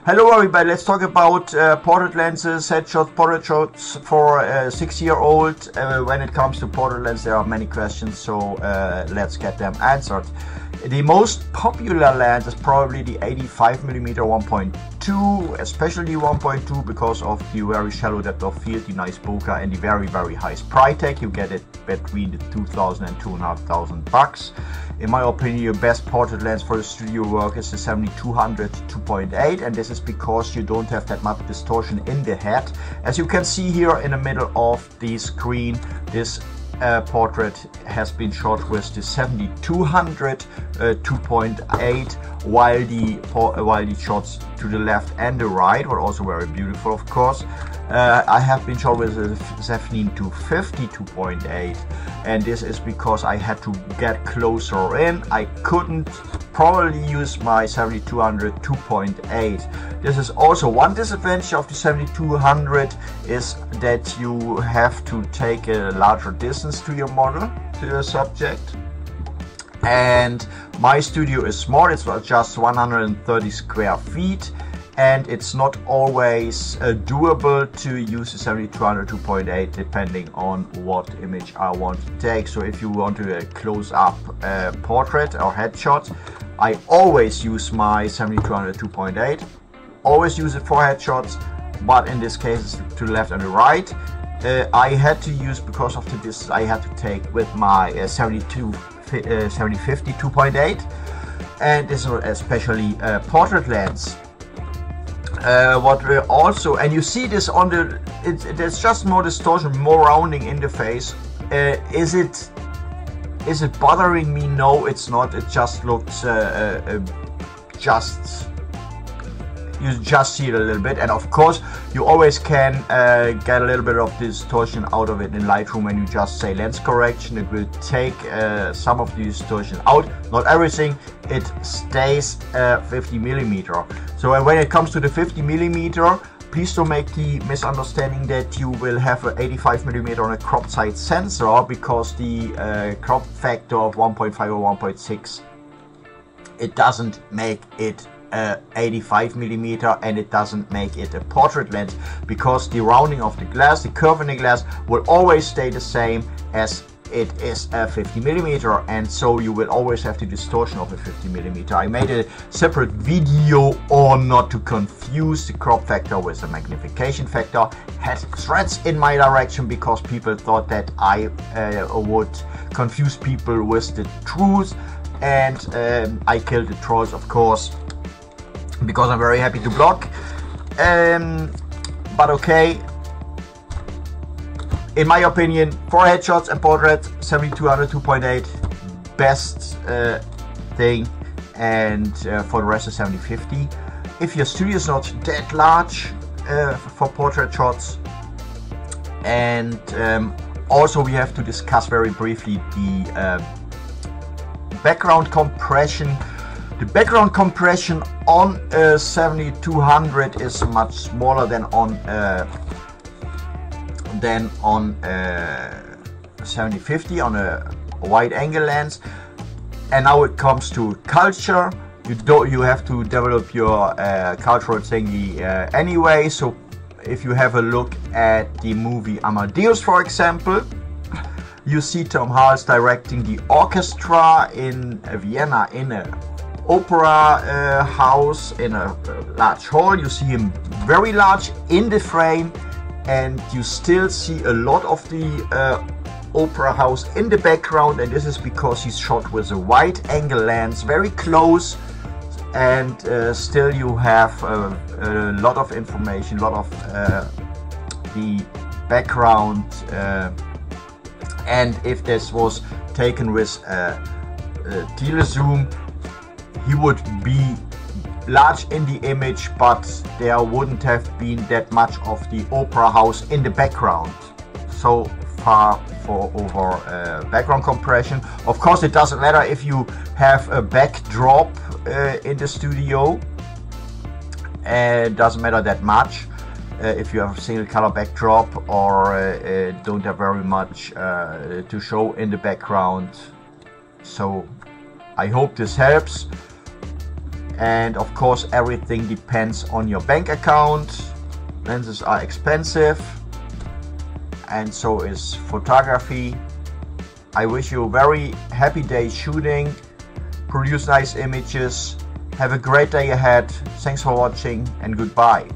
Hello everybody, let's talk about portrait lenses, headshots, portrait shots for a 6-year-old. When it comes to portrait lenses, there are many questions, so let's get them answered. The most popular lens is probably the 85mm 1.2, especially 1.2 because of the very shallow depth of field, the nice bokeh, and the very high price tag. You get it between the 2,000 and 2,500 bucks. In my opinion, your best portrait lens for the studio work is the 7200 2.8, and this is because you don't have that much distortion in the head. As you can see here in the middle of the screen, this portrait has been shot with the 7200 2.8, while the shots to the left and the right were also very beautiful, of course. I have been shot with a 17250 2.8, and this is because I had to get closer in. I couldn't probably use my 7200 2.8. This is also one disadvantage of the 7200, is that you have to take a larger distance to your model, to your subject. And my studio is small, it's just 130 square feet, and it's not always doable to use the 7200 2.8 depending on what image I want to take. So if you want to do a close-up portrait or headshot, I always use my 7200 2.8, always use it for headshots, but in this case it's to the left and the right. I had to use, because of the distance, I had to take with my 7050 2.8, and this is especially a portrait lens. What we also, and you see this on the, there's just more distortion, more rounding in the face. Is it bothering me? No, it's not. It just looks you just see it a little bit, and of course you always can get a little bit of distortion out of it in Lightroom when you just say lens correction. It will take some of the distortion out, not everything. It stays 50mm. So when it comes to the 50mm, please don't make the misunderstanding that you will have an 85mm on a crop side sensor, because the crop factor of 1.5 or 1.6, it doesn't make it 85mm, and it doesn't make it a portrait lens, because the rounding of the glass, the curve in the glass, will always stay the same as it is a 50mm, and so you will always have the distortion of a 50mm. I made a separate video on not to confuse the crop factor with the magnification factor. Had threats in my direction because people thought that I would confuse people with the truth, and I killed the trolls, of course, because I'm very happy to block. But okay, in my opinion, for headshots and portraits, 7200 2.8 best thing, and for the rest is 7050. If your studio is not that large for portrait shots, and also we have to discuss very briefly the background compression. The background compression on a 7200 is much smaller than on 7050 on a wide angle lens. And now it comes to culture. You have to develop your cultural thingy anyway. So if you have a look at the movie Amadeus, for example, you see Tom Hanks directing the orchestra in Vienna in a opera house, in a large hall. You see him very large in the frame, and you still see a lot of the opera house in the background, and this is because he's shot with a wide angle lens very close, and still you have a lot of information, a lot of the background, and if this was taken with telezoom, he would be large in the image, but there wouldn't have been that much of the opera house in the background. So far for over background compression. Of course, it doesn't matter if you have a backdrop in the studio. It doesn't matter that much if you have a single color backdrop, or don't have very much to show in the background. So I hope this helps. And of course, everything depends on your bank account. Lenses are expensive, and so is photography. I wish you a very happy day shooting. Produce nice images. Have a great day ahead. Thanks for watching and goodbye.